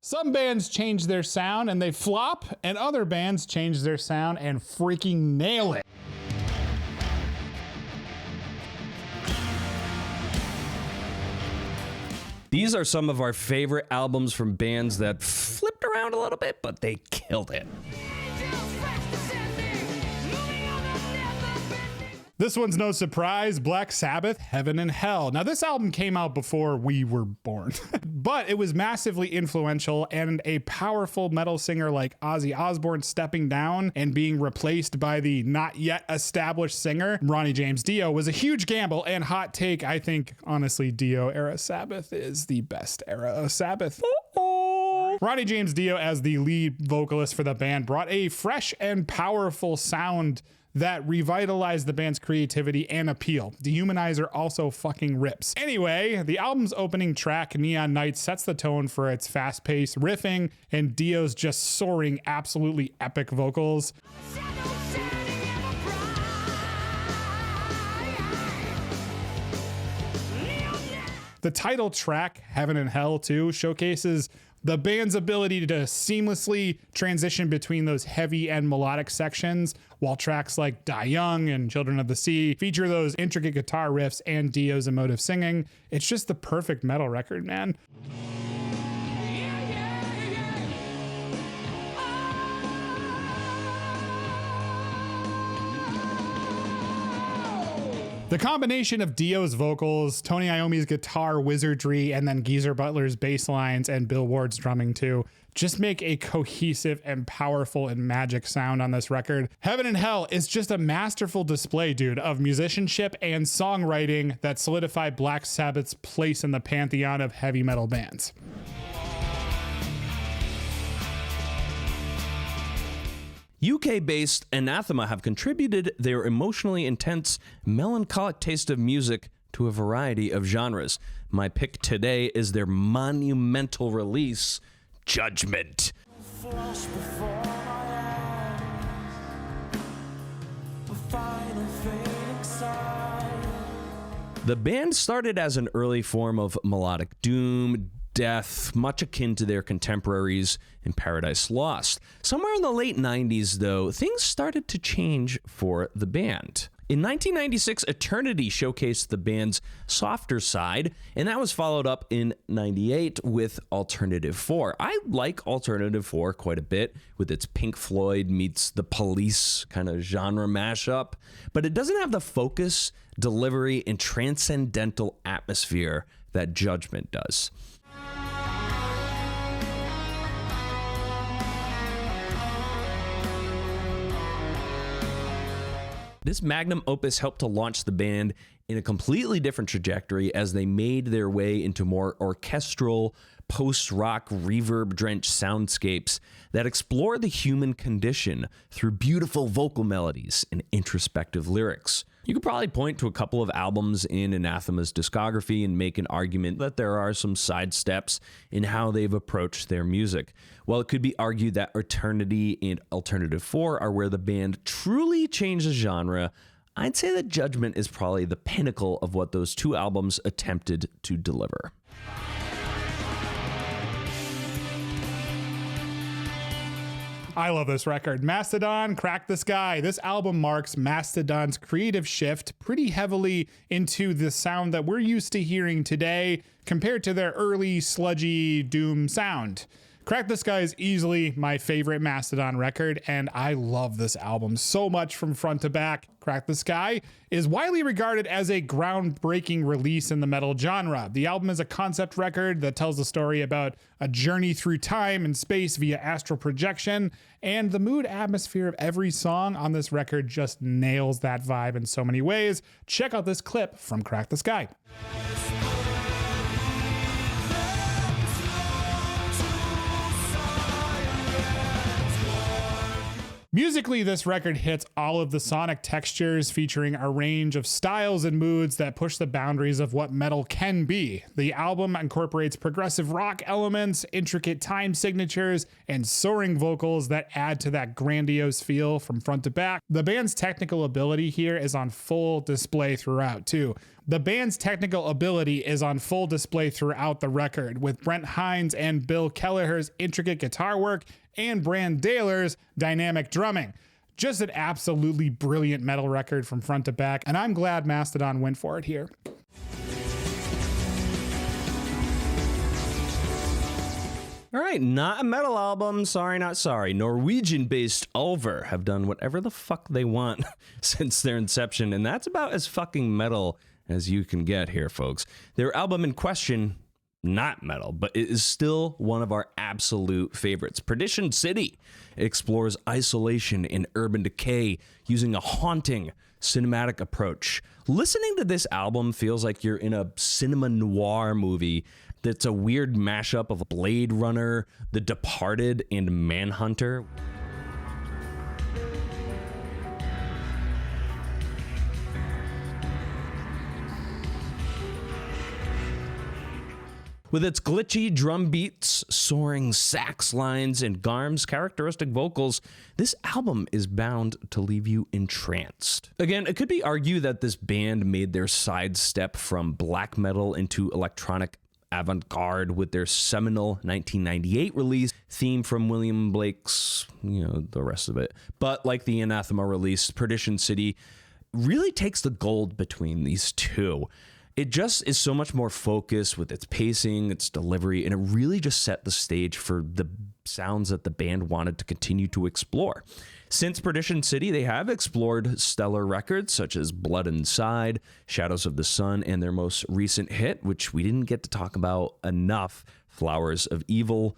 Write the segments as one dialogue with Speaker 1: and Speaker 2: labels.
Speaker 1: Some bands change their sound and they flop, and other bands change their sound and freaking nail it.
Speaker 2: These are some of our favorite albums from bands that flipped around a little bit, but they killed it.
Speaker 1: This one's no surprise, Black Sabbath, Heaven and Hell. Now this album came out before we were born, but it was massively influential, and a powerful metal singer like Ozzy Osbourne stepping down and being replaced by the not yet established singer Ronnie James Dio was a huge gamble and hot take. I think honestly Dio era Sabbath is the best era of Sabbath. Ronnie James Dio as the lead vocalist for the band brought a fresh and powerful sound that revitalized the band's creativity and appeal. Dehumanizer also fucking rips. Anyway, the album's opening track, Neon Night, sets the tone for its fast-paced riffing and Dio's just soaring, absolutely epic vocals. The title track, Heaven and Hell, too, showcases the band's ability to seamlessly transition between those heavy and melodic sections, while tracks like Die Young and Children of the Sea feature those intricate guitar riffs and Dio's emotive singing. It's just the perfect metal record, man. The combination of Dio's vocals, Tony Iommi's guitar wizardry, and then Geezer Butler's bass lines and Bill Ward's drumming too, just make a cohesive and powerful and magic sound on this record. Heaven and Hell is just a masterful display, dude, of musicianship and songwriting that solidify Black Sabbath's place in the pantheon of heavy metal bands.
Speaker 2: UK-based Anathema have contributed their emotionally intense, melancholic taste of music to a variety of genres. My pick today is their monumental release, Judgement. The band started as an early form of melodic doom, death, much akin to their contemporaries in Paradise Lost. Somewhere in the late 90s, though, things started to change for the band. In 1996, Eternity showcased the band's softer side, and that was followed up in 98 with Alternative 4. I like Alternative 4 quite a bit, with its Pink Floyd meets The Police kind of genre mashup, but it doesn't have the focus, delivery, and transcendental atmosphere that Judgement does. This magnum opus helped to launch the band in a completely different trajectory as they made their way into more orchestral, post-rock, reverb-drenched soundscapes that explore the human condition through beautiful vocal melodies and introspective lyrics. You could probably point to a couple of albums in Anathema's discography and make an argument that there are some sidesteps in how they've approached their music. While it could be argued that Eternity and Alternative 4 are where the band truly changed the genre, I'd say that Judgement is probably the pinnacle of what those two albums attempted to deliver.
Speaker 1: I love this record. Mastodon, Crack the Skye. This album marks Mastodon's creative shift pretty heavily into the sound that we're used to hearing today compared to their early sludgy doom sound. Crack the Skye is easily my favorite Mastodon record, and I love this album so much from front to back. Crack the Skye is widely regarded as a groundbreaking release in the metal genre. The album is a concept record that tells a story about a journey through time and space via astral projection, and the mood atmosphere of every song on this record just nails that vibe in so many ways. Check out this clip from Crack the Skye. Musically, this record hits all of the sonic textures, featuring a range of styles and moods that push the boundaries of what metal can be. The album incorporates progressive rock elements, intricate time signatures, and soaring vocals that add to that grandiose feel from front to back. The band's technical ability here is on full display throughout, too. The band's technical ability is on full display throughout the record, with Brent Hines and Bill Kelleher's intricate guitar work and Brand Daler's dynamic drumming. Just an absolutely brilliant metal record from front to back, and I'm glad Mastodon went for it here.
Speaker 2: All right, not a metal album. Sorry, not sorry. Norwegian-based Ulver have done whatever the fuck they want since their inception, and that's about as fucking metal as you can get here, folks. Their album in question, not metal, but it is still one of our absolute favorites. Perdition City explores isolation and urban decay using a haunting cinematic approach. Listening to this album feels like you're in a cinema noir movie that's a weird mashup of Blade Runner, The Departed, and Manhunter. With its glitchy drum beats, soaring sax lines, and Garm's characteristic vocals, this album is bound to leave you entranced. Again, it could be argued that this band made their sidestep from black metal into electronic avant-garde with their seminal 1998 release, theme from William Blake's, the rest of it. But like the Anathema release, Perdition City really takes the gold between these two. It just is so much more focused with its pacing, its delivery, and it really just set the stage for the sounds that the band wanted to continue to explore. Since Perdition City, they have explored stellar records such as Blood Inside, Shadows of the Sun, and their most recent hit, which we didn't get to talk about enough, Flowers of Evil.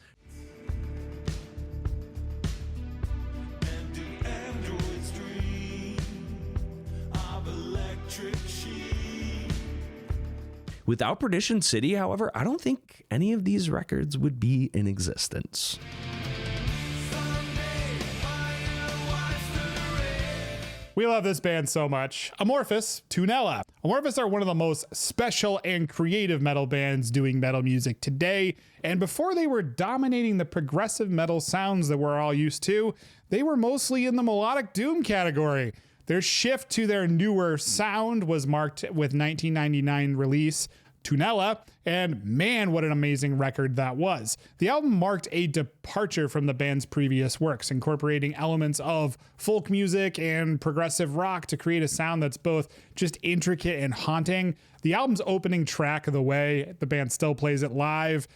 Speaker 2: Without Perdition City, however, I don't think any of these records would be in existence.
Speaker 1: We love this band so much. Amorphis, Tuonela. Amorphis are one of the most special and creative metal bands doing metal music today. And before they were dominating the progressive metal sounds that we're all used to, they were mostly in the melodic doom category. Their shift to their newer sound was marked with 1999 release Tuonela, and man, what an amazing record that was. The album marked a departure from the band's previous works, incorporating elements of folk music and progressive rock to create a sound that's both just intricate and haunting. The album's opening track, The Way, the band still plays it live.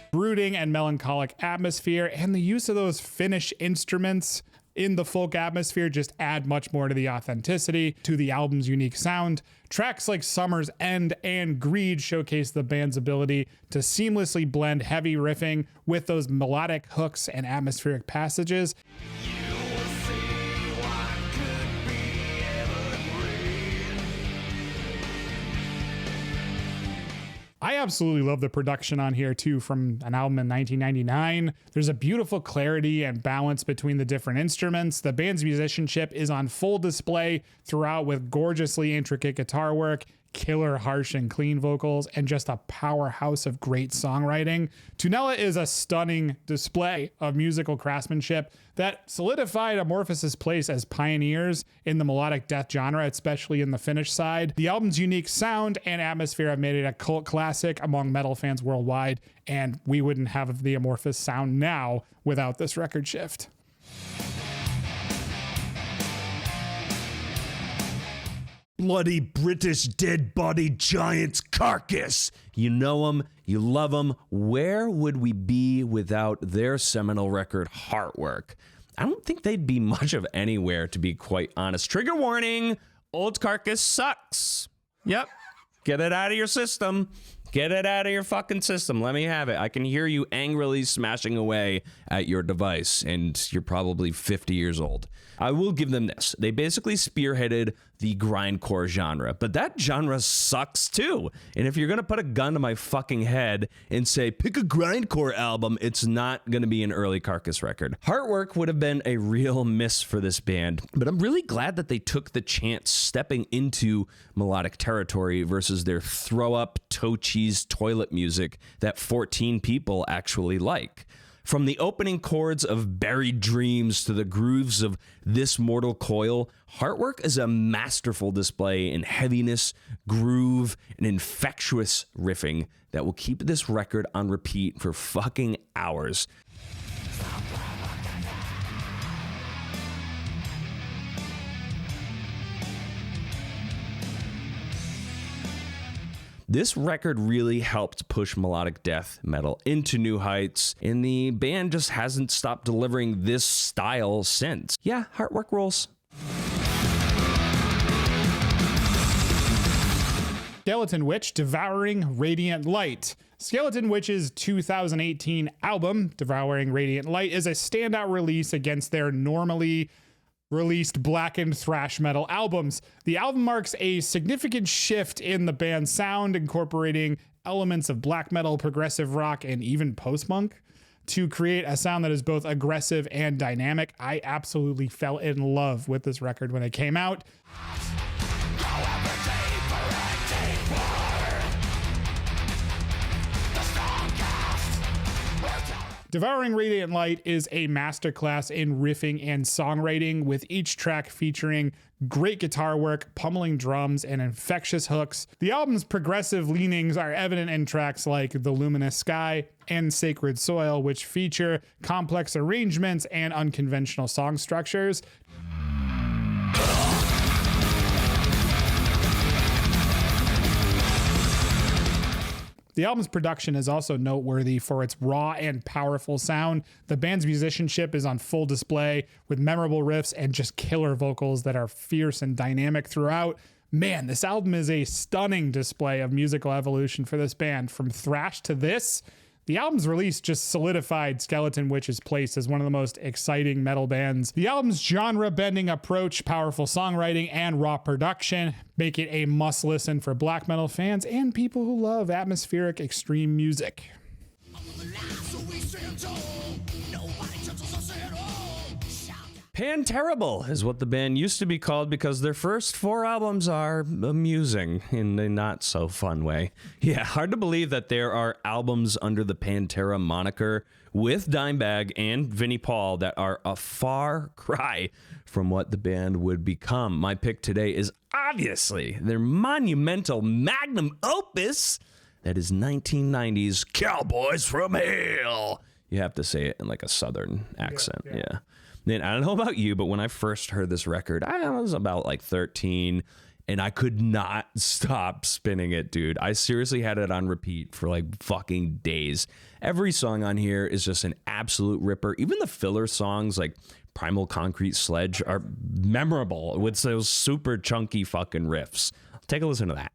Speaker 1: Brooding and melancholic atmosphere, and the use of those Finnish instruments in the folk atmosphere just add much more to the authenticity to the album's unique sound. Tracks like Summer's End and Greed showcase the band's ability to seamlessly blend heavy riffing with those melodic hooks and atmospheric passages. I absolutely love the production on here too, from an album in 1999. There's a beautiful clarity and balance between the different instruments. The band's musicianship is on full display throughout with gorgeously intricate guitar work, killer harsh and clean vocals, and just a powerhouse of great songwriting. Tuonela is a stunning display of musical craftsmanship that solidified Amorphis' place as pioneers in the melodic death genre, especially in the Finnish side. The album's unique sound and atmosphere have made it a cult classic among metal fans worldwide, and we wouldn't have the Amorphis sound now without this record shift.
Speaker 2: Bloody British dead body giants Carcass. You know them, you love them. Where would we be without their seminal record, Heartwork? I don't think they'd be much of anywhere, to be quite honest. Trigger warning, old Carcass sucks. Yep, get it out of your system. Get it out of your fucking system. Let me have it. I can hear you angrily smashing away at your device, and you're probably 50 years old. I will give them this. They basically spearheaded the grindcore genre, but that genre sucks too. And if you're going to put a gun to my fucking head and say, pick a grindcore album, it's not going to be an early Carcass record. Heartwork would have been a real miss for this band, but I'm really glad that they took the chance stepping into melodic territory versus their throw up toe cheese toilet music that 14 people actually like. From the opening chords of Buried Dreams to the grooves of This Mortal Coil, Heartwork is a masterful display in heaviness, groove, and infectious riffing that will keep this record on repeat for fucking hours. This record really helped push melodic death metal into new heights, and the band just hasn't stopped delivering this style since. Yeah, Heartwork rules.
Speaker 1: Skeletonwitch, Devouring Radiant Light. Skeletonwitch's 2018 album, Devouring Radiant Light, is a standout release against their normally released blackened thrash metal albums. The album marks a significant shift in the band's sound, incorporating elements of black metal, progressive rock, and even post-punk to create a sound that is both aggressive and dynamic. I absolutely fell in love with this record when it came out. Devouring Radiant Light is a masterclass in riffing and songwriting, with each track featuring great guitar work, pummeling drums, and infectious hooks. The album's progressive leanings are evident in tracks like The Luminous Skye and Sacred Soil, which feature complex arrangements and unconventional song structures. The album's production is also noteworthy for its raw and powerful sound. The band's musicianship is on full display, with memorable riffs and just killer vocals that are fierce and dynamic throughout. Man, this album is a stunning display of musical evolution for this band. From thrash to this, the album's release just solidified Skeletonwitch's place as one of the most exciting metal bands. The album's genre-bending approach, powerful songwriting, and raw production make it a must-listen for black metal fans and people who love atmospheric extreme music.
Speaker 2: Pantera is what the band used to be called because their first 4 albums are amusing in a not so fun way. Yeah, hard to believe that there are albums under the Pantera moniker with Dimebag and Vinnie Paul that are a far cry from what the band would become. My pick today is obviously their monumental magnum opus that is 1990's Cowboys from Hell. You have to say it in like a southern accent, yeah. Man, I don't know about you, but when I first heard this record, I was about like 13, and I could not stop spinning it, dude. I seriously had it on repeat for like fucking days. Every song on here is just an absolute ripper. Even the filler songs like Primal Concrete Sledge are memorable with those super chunky fucking riffs. Take a listen to that.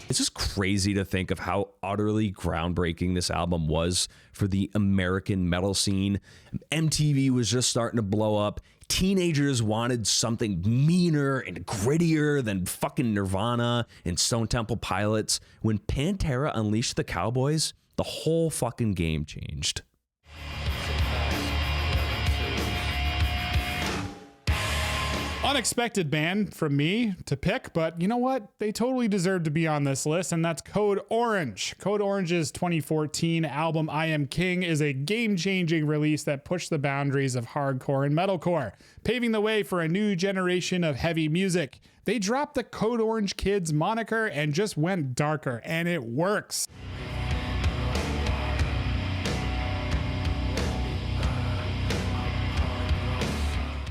Speaker 2: It's just crazy to think of how utterly groundbreaking this album was for the American metal scene. MTV was just starting to blow up. Teenagers wanted something meaner and grittier than fucking Nirvana and Stone Temple Pilots. When Pantera unleashed the Cowboys, the whole fucking game changed.
Speaker 1: Unexpected band from me to pick, but you know what? They totally deserve to be on this list, and that's Code Orange. Code Orange's 2014 album I Am King is a game-changing release that pushed the boundaries of hardcore and metalcore, paving the way for a new generation of heavy music. They dropped the Code Orange Kids moniker and just went darker, and it works.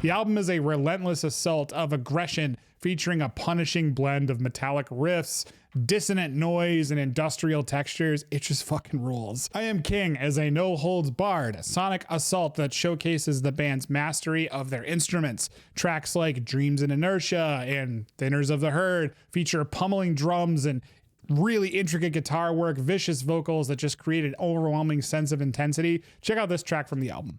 Speaker 1: The album is a relentless assault of aggression, featuring a punishing blend of metallic riffs, dissonant noise, and industrial textures. It just fucking rules. I Am King is a no-holds-barred sonic assault that showcases the band's mastery of their instruments. Tracks like Dreams in Inertia and Thinners of the Herd feature pummeling drums and really intricate guitar work, vicious vocals that just create an overwhelming sense of intensity. Check out this track from the album.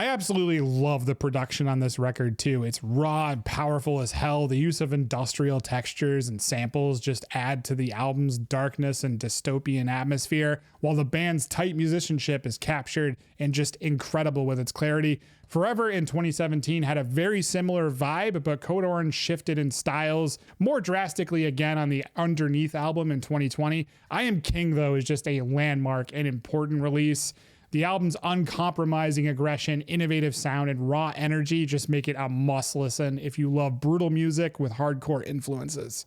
Speaker 1: I absolutely love the production on this record too. It's raw and powerful as hell. The use of industrial textures and samples just add to the album's darkness and dystopian atmosphere, while the band's tight musicianship is captured and just incredible with its clarity. Forever in 2017 had a very similar vibe, but Code Orange shifted in styles more drastically again on the Underneath album in 2020. I Am King, though, is just a landmark and important release. The album's uncompromising aggression, innovative sound, and raw energy just make it a must listen if you love brutal music with hardcore influences.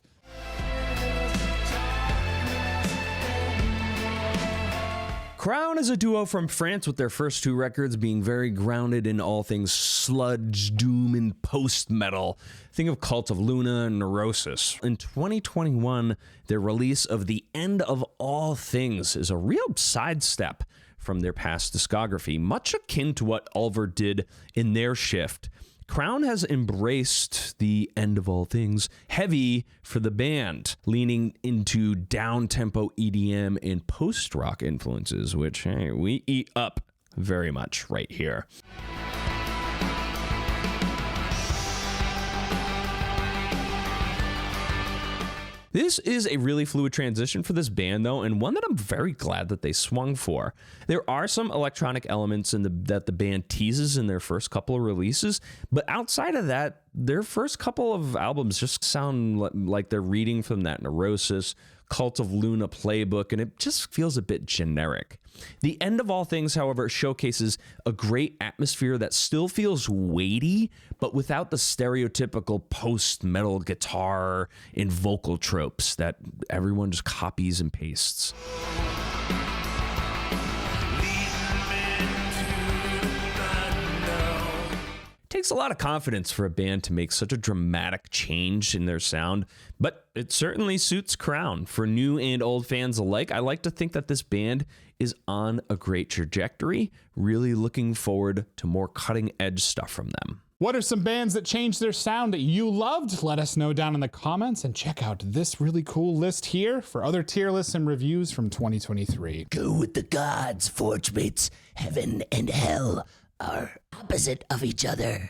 Speaker 2: Crown is a duo from France, with their first two records being very grounded in all things sludge, doom, and post-metal. Think of Cult of Luna and Neurosis. In 2021, their release of The End of All Things is a real sidestep from their past discography, much akin to what Ulver did in their shift. Crown has embraced the end of all things heavy for the band, leaning into down-tempo EDM and post-rock influences, which, hey, we eat up very much right here. This is a really fluid transition for this band, though, and one that I'm very glad that they swung for. There are some electronic elements that the band teases in their first couple of releases, but outside of that, their first couple of albums just sound like they're reading from that Neurosis, Cult of Luna playbook, and it just feels a bit generic. The End of All Things, however, showcases a great atmosphere that still feels weighty, but without the stereotypical post-metal guitar and vocal tropes that everyone just copies and pastes. Takes a lot of confidence for a band to make such a dramatic change in their sound, but it certainly suits Crown. For new and old fans alike, I like to think that this band is on a great trajectory. Really looking forward to more cutting-edge stuff from them.
Speaker 1: What are some bands that changed their sound that you loved? Let us know down in the comments, and check out this really cool list here for other tier lists and reviews from 2023.
Speaker 3: Go with the gods, forge mates. Heaven and hell are opposite of each other.